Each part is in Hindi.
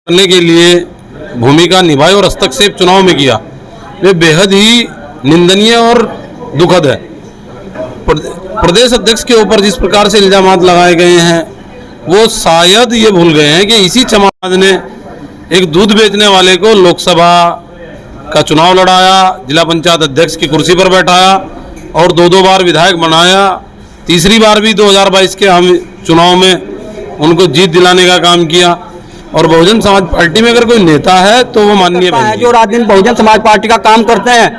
करने के लिए भूमिका निभाई और हस्तक्षेप चुनाव में किया, वे बेहद ही निंदनीय और दुखद है। प्रदेश अध्यक्ष के ऊपर जिस प्रकार से इल्जामात लगाए गए हैं, वो शायद ये भूल गए हैं कि इसी चमार ने एक दूध बेचने वाले को लोकसभा का चुनाव लड़ाया, जिला पंचायत अध्यक्ष की कुर्सी पर बैठाया और दो बार विधायक बनाया। तीसरी बार भी 2022 के हम चुनाव में उनको जीत दिलाने का काम किया। और बहुजन समाज पार्टी में अगर कोई नेता है तो वो माननीय है जो रात दिन बहुजन समाज पार्टी का काम करते हैं,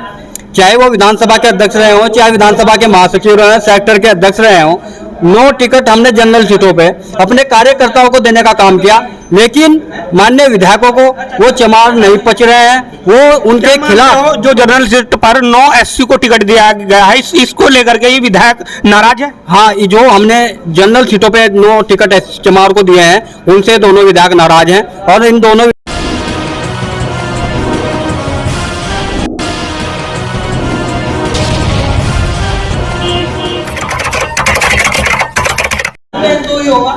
चाहे वो विधानसभा के अध्यक्ष रहे हों, चाहे विधानसभा के महासचिव रहे, सेक्टर के अध्यक्ष रहे हों। नो टिकट हमने जनरल सीटों पे अपने कार्यकर्ताओं को देने का काम किया, लेकिन माननीय विधायकों को वो चमार नहीं पच रहे हैं। वो उनके खिलाफ जो जनरल सीट पर 9 SC को टिकट दिया गया है, इसको लेकर के ये विधायक नाराज है। हाँ, जो हमने जनरल सीटों पे 9 टिकट चमार को दिए हैं, उनसे दोनों विधायक नाराज हैं। और इन दोनों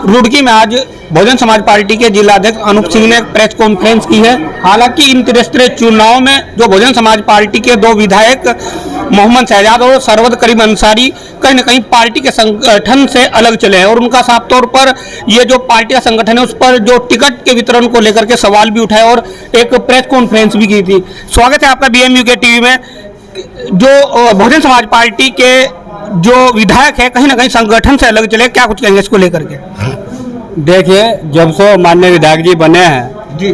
रुड़की में आज बहुजन समाज पार्टी के जिला अध्यक्ष अनूप सिंह ने एक प्रेस कॉन्फ्रेंस की है। हालांकि इन त्रिस्तरीय चुनाव में जो बहुजन समाज पार्टी के 2 विधायक मोहम्मद शहजाद और सरवद करीम अंसारी कहीं न कहीं पार्टी के संगठन से अलग चले हैं और उनका साफ तौर पर ये जो पार्टी का संगठन है उस पर जो टिकट के वितरण को लेकर के सवाल भी उठाए और एक प्रेस कॉन्फ्रेंस भी की थी। स्वागत है आपका BMU के टीवी में। जो बहुजन समाज पार्टी के जो विधायक है कहीं ना कहीं संगठन से अलग चले, क्या कुछ कहेंगे इसको लेकर के? देखिए, जब से माननीय विधायक जी बने हैं जी,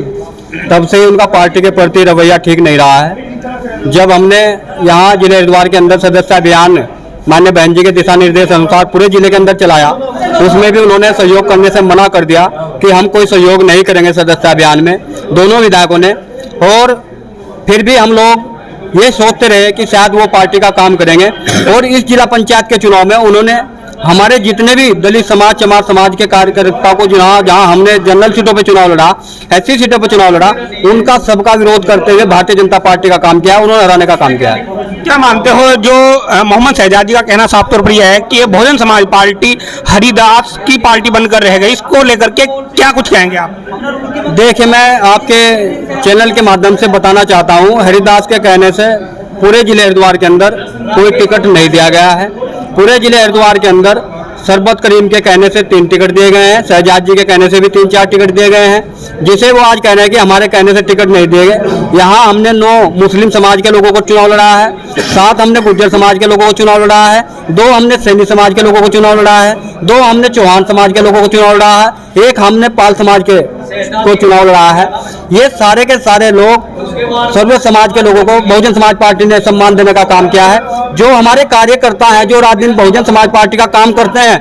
तब से ही उनका पार्टी के प्रति रवैया ठीक नहीं रहा है। जब हमने यहाँ जिले हरिद्वार के अंदर सदस्य अभियान माननीय बहन जी के दिशा निर्देश अनुसार पूरे जिले के अंदर चलाया, उसमें भी उन्होंने सहयोग करने से मना कर दिया कि हम कोई सहयोग नहीं करेंगे सदस्य अभियान में, दोनों विधायकों ने। और फिर भी हम लोग ये सोचते रहे कि शायद वो पार्टी का काम करेंगे। और इस जिला पंचायत के चुनाव में उन्होंने हमारे जितने भी दलित समाज, चमार समाज के कार्यकर्ताओं को जहां हमने जनरल सीटों पे चुनाव लड़ा, SC सीटों पे चुनाव लड़ा, उनका सबका विरोध करते हुए भारतीय जनता पार्टी का काम किया, उन्होंने हराने का काम किया है। क्या मानते हो, जो मोहम्मद शहजाद जी का कहना साफ तौर पर यह है कि ये बहुजन समाज पार्टी हरिदास की पार्टी बनकर रह गई, इसको लेकर के क्या कुछ कहेंगे आप? देखिए, मैं आपके चैनल के माध्यम से बताना चाहता हूँ, हरिदास के कहने से पूरे जिले हरिद्वार के अंदर कोई टिकट नहीं दिया गया है। पूरे जिले हरिद्वार के अंदर सरबत करीम के कहने से 3 टिकट दिए गए हैं, शहजाद जी के कहने से भी 3-4 टिकट दिए गए हैं, जिसे वो आज कह रहे हैं कि हमारे कहने से टिकट नहीं दिए गए। यहाँ हमने 9 मुस्लिम समाज के लोगों को चुनाव लड़ा है, 7 हमने गुर्जर समाज के लोगों को चुनाव लड़ा है, 2 हमने सैनी समाज के लोगों को चुनाव लड़ा है, 2 हमने चौहान समाज के लोगों को चुनाव लड़ा है, 1 हमने पाल समाज के को चुनाव लड़ा है। ये सारे के सारे लोग, सर्व समाज के लोगों को बहुजन समाज पार्टी ने सम्मान देने का काम किया है। जो हमारे कार्यकर्ता हैं, जो रात दिन बहुजन समाज पार्टी का काम करते हैं,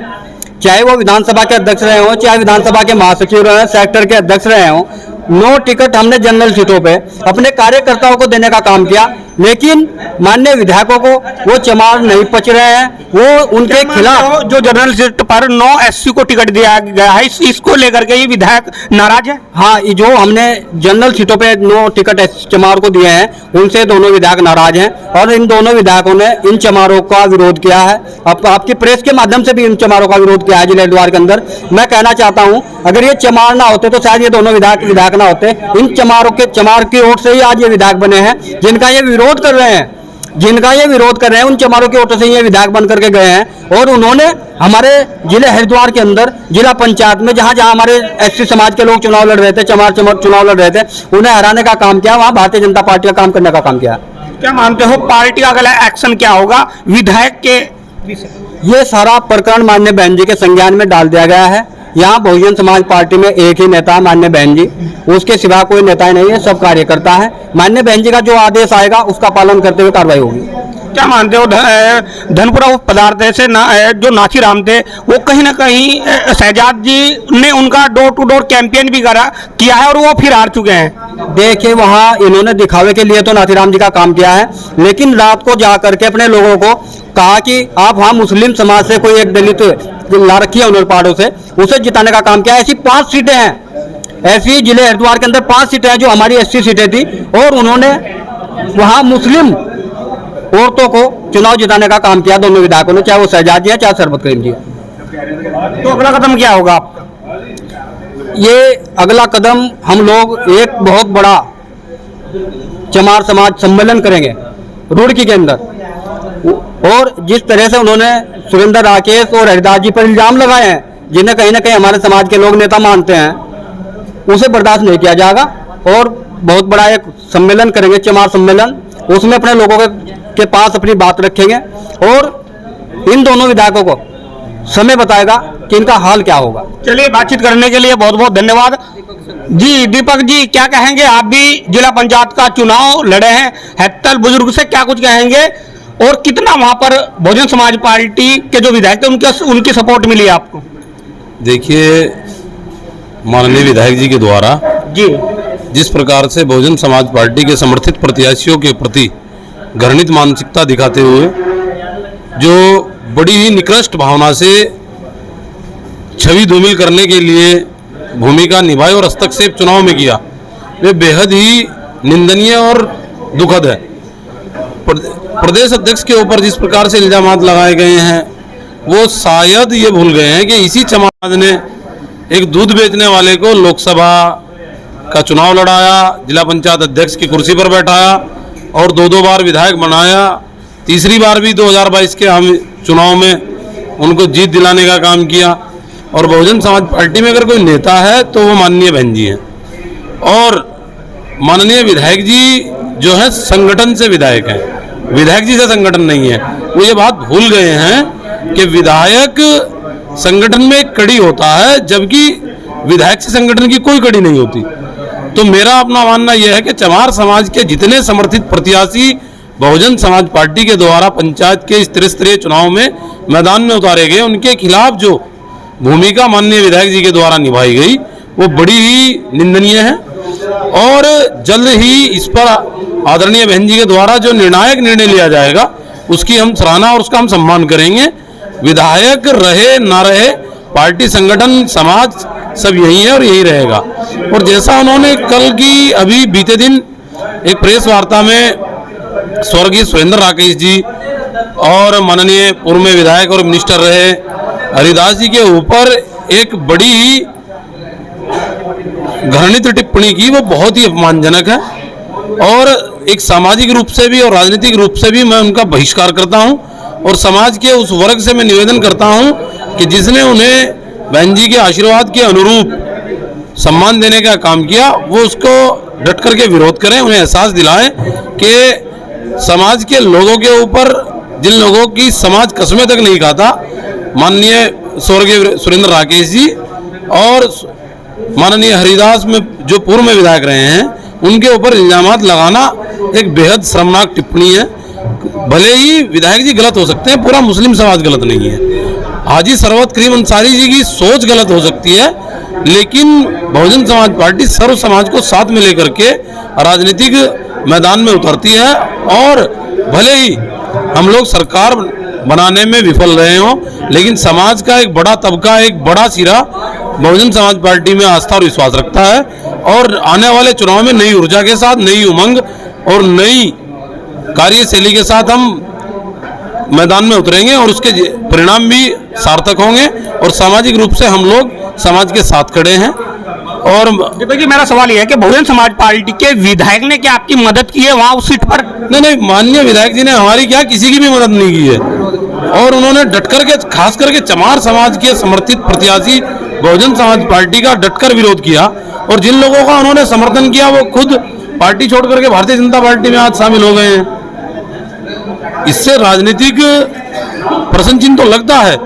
चाहे वो विधानसभा के अध्यक्ष रहे हों, चाहे विधानसभा के महासचिव रहे, सेक्टर के अध्यक्ष रहे हों, 9 टिकट हमने जनरल सीटों पे अपने कार्यकर्ताओं को देने का काम किया, लेकिन माननीय विधायकों को वो चमार नहीं पच रहे हैं। वो उनके खिलाफ जो जनरल सीट पर 9 SC को टिकट दिया गया है, इसको लेकर के ये विधायक नाराज है। हाँ, जो हमने जनरल सीटों पे 9 टिकट चमार को दिए हैं, उनसे दोनों विधायक नाराज हैं। और इन दोनों विधायकों ने इन चमारों का विरोध किया है। आपकी प्रेस के माध्यम से भी इन चमारों का विरोध किया है जिले हरिद्वार के अंदर। मैं कहना चाहता हूँ, अगर ये चमार ना होते तो शायद ये दोनों विधायक ना होते। इन चमार की ओर से ही आज ये विधायक बने हैं, जिनका ये विरोध कर रहे हैं, उन चमारों के वोटों से ये विधायक बन करके गए हैं। और उन्होंने हमारे जिले हरिद्वार के अंदर जिला पंचायत में जहां हमारे SC समाज के लोग चुनाव लड़ रहे थे, चमार चुनाव लड़ रहे थे, उन्हें हराने का काम किया, वहां भारतीय जनता पार्टी का काम करने का काम किया। क्या मानते हो, पार्टी का अगला एक्शन क्या होगा विधायक के? ये सारा प्रकरण माननीय बहन जी के संज्ञान में डाल दिया गया है। यहाँ बहुजन समाज पार्टी में एक ही नेता माननीय बहन जी, उसके सिवा कोई नेता नहीं है, सब कार्यकर्ता है। माननीय बहन जी का जो आदेश आएगा उसका पालन करते हुए कार्रवाई होगी। क्या मानते हो, धनपुरा उप पदार्थ से जो नाथीराम थे, वो कहीं ना कहीं शहजाद जी ने उनका डोर टू डोर कैंपेन भी किया है और वो फिर हार चुके हैं। देखिए, वहाँ इन्होंने दिखावे के लिए तो नाथीराम जी का काम किया है, लेकिन रात को जा करके अपने लोगों को कहा कि आप वहाँ मुस्लिम समाज से कोई एक दलित ला रखी है उन्होंने पहाड़ों से, उसे जिताने का काम किया। ऐसी 5 सीटें हैं, ऐसी जिले हरिद्वार के अंदर 5 सीटें हैं जो हमारी SC सीटें थी, और उन्होंने वहाँ मुस्लिम औरतों को चुनाव जिताने का काम किया दोनों विधायकों ने, चाहे वो शहजाद जी है चाहे सरबत करीम जी है। तो अगला कदम क्या होगा? ये अगला कदम हम लोग एक बहुत बड़ा चमार समाज सम्मेलन करेंगे रुड़की के अंदर। और जिस तरह से उन्होंने सुरेंद्र राकेश और हरिदास जी पर इल्जाम लगाए हैं, जिन्हें कहीं ना कहीं हमारे समाज के लोग नेता मानते हैं, उसे बर्दाश्त नहीं किया जाएगा। और बहुत बड़ा एक सम्मेलन करेंगे, चमार सम्मेलन। उसमें अपने लोगों के पास अपनी बात रखेंगे और इन दोनों विधायकों को समय बताएगा कि इनका हाल क्या होगा। चलिए, बातचीत करने के लिए बहुत बहुत धन्यवाद। जी दीपक जी, क्या कहेंगे? आप भी जिला पंचायत का चुनाव लड़े हैं, हेत्तल बुजुर्ग से क्या कुछ कहेंगे और कितना वहां पर बहुजन समाज पार्टी के जो विधायक थे उनकी सपोर्ट मिली आपको? देखिए, माननीय विधायक जी के द्वारा जी जिस प्रकार से बहुजन समाज पार्टी के समर्थित प्रत्याशियों के प्रति घृणित मानसिकता दिखाते हुए जो बड़ी ही निकृष्ट भावना से छवि धूमिल करने के लिए भूमिका निभाई और हस्तक्षेप चुनाव में किया, वे बेहद ही निंदनीय और दुखद है। प्रदेश अध्यक्ष के ऊपर जिस प्रकार से इल्जाम लगाए गए हैं, वो शायद ये भूल गए हैं कि इसी समाज ने एक दूध बेचने वाले को लोकसभा का चुनाव लड़ाया, जिला पंचायत अध्यक्ष की कुर्सी पर बैठाया और दो बार विधायक बनाया। तीसरी बार भी 2022 के आम चुनाव में उनको जीत दिलाने का काम किया। और बहुजन समाज पार्टी में अगर कोई नेता है तो वो माननीय बहन जी हैं। और माननीय विधायक जी जो है संगठन से विधायक हैं, विधायक जी से संगठन नहीं है। वो ये बात भूल गए हैं कि विधायक संगठन में एक कड़ी होता है, जबकि विधायक से संगठन की कोई कड़ी नहीं होती। तो मेरा अपना मानना यह है कि चमार समाज के जितने समर्थित प्रत्याशी बहुजन समाज पार्टी के द्वारा पंचायत के इस त्रिस्तरीय चुनाव में मैदान में उतारे गए, उनके खिलाफ जो भूमिका माननीय विधायक जी के द्वारा निभाई गई वो बड़ी ही निंदनीय है। और जल्द ही इस पर आदरणीय बहन जी के द्वारा जो निर्णायक निर्णय लिया जाएगा उसकी हम सराहना और उसका हम सम्मान करेंगे। विधायक रहे ना रहे, पार्टी संगठन समाज सब यही है और यही रहेगा। और जैसा उन्होंने कल की अभी बीते दिन एक प्रेस वार्ता में स्वर्गीय सुरेंद्र राकेश जी और माननीय पूर्व में विधायक और मिनिस्टर रहे हरिदास जी के ऊपर एक बड़ी ही घृणित टिप्पणी की, वो बहुत ही अपमानजनक है। और एक सामाजिक रूप से भी और राजनीतिक रूप से भी मैं उनका बहिष्कार करता हूं। और समाज के उस वर्ग से मैं निवेदन करता हूं कि जिसने उन्हें बहन जी के आशीर्वाद के अनुरूप सम्मान देने का काम किया, वो उसको डट करके विरोध करें। उन्हें एहसास दिलाएं कि समाज के लोगों के ऊपर जिन लोगों की समाज कस्में तक नहीं खाता, माननीय स्वर्गीय सुरेंद्र राकेश जी और माननीय हरिदास में जो पूर्व में विधायक रहे हैं, उनके ऊपर इल्जामात लगाना एक बेहद शर्मनाक टिप्पणी है। भले ही विधायक जी गलत हो सकते हैं, पूरा मुस्लिम समाज गलत नहीं है। हाजी सरवत करीम अंसारी जी की सोच गलत हो सकती है, लेकिन बहुजन समाज पार्टी सर्व समाज को साथ में लेकर के राजनीतिक मैदान में उतरती है। और भले ही हम लोग सरकार बनाने में विफल रहे हों, लेकिन समाज का एक बड़ा तबका, एक बड़ा सिरा बहुजन समाज पार्टी में आस्था और विश्वास रखता है। और आने वाले चुनाव में नई ऊर्जा के साथ, नई उमंग और नई कार्यशैली के साथ हम मैदान में उतरेंगे और उसके परिणाम भी सार्थक होंगे। और सामाजिक रूप से हम लोग समाज के साथ खड़े हैं। और देखिए, मेरा सवाल यह है कि बहुजन समाज पार्टी के विधायक ने क्या आपकी मदद की है वहां उस सीट पर? नहीं, माननीय विधायक जी ने हमारी क्या किसी की भी मदद नहीं की है। और उन्होंने डट करके, खास करके चमार समाज के समर्थित प्रत्याशी बहुजन समाज पार्टी का डटकर विरोध किया। और जिन लोगों का उन्होंने समर्थन किया वो खुद पार्टी छोड़ करके भारतीय जनता पार्टी में आज शामिल हो गए हैं। इससे राजनीतिक प्रश्न चिन्ह तो लगता है,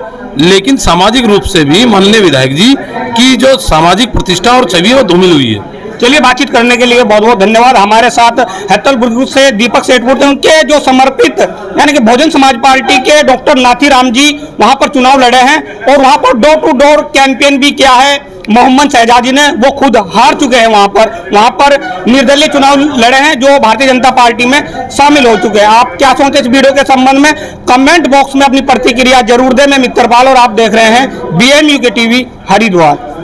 लेकिन सामाजिक रूप से भी माननीय विधायक जी की जो सामाजिक प्रतिष्ठा और छवि है वो धूमिल हुई है। चलिए, बातचीत करने के लिए बहुत बहुत धन्यवाद। हमारे साथ हेत्तल बुजुर्ग से दीपक सेठपुर थे, उनके जो समर्पित यानी कि बहुजन समाज पार्टी के डॉक्टर नाथीराम जी वहां पर चुनाव लड़े हैं और वहां पर डोर टू डोर कैंपेन भी किया है मोहम्मद शहजादी ने। वो खुद हार चुके हैं वहां पर निर्दलीय चुनाव लड़े हैं जो भारतीय जनता पार्टी में शामिल हो चुके हैं। आप क्या सोचते हैं इस वीडियो के संबंध में? कमेंट बॉक्स में अपनी प्रतिक्रिया जरूर दें। मैं मित्रपाल और आप देख रहे हैं BMU के टीवी हरिद्वार।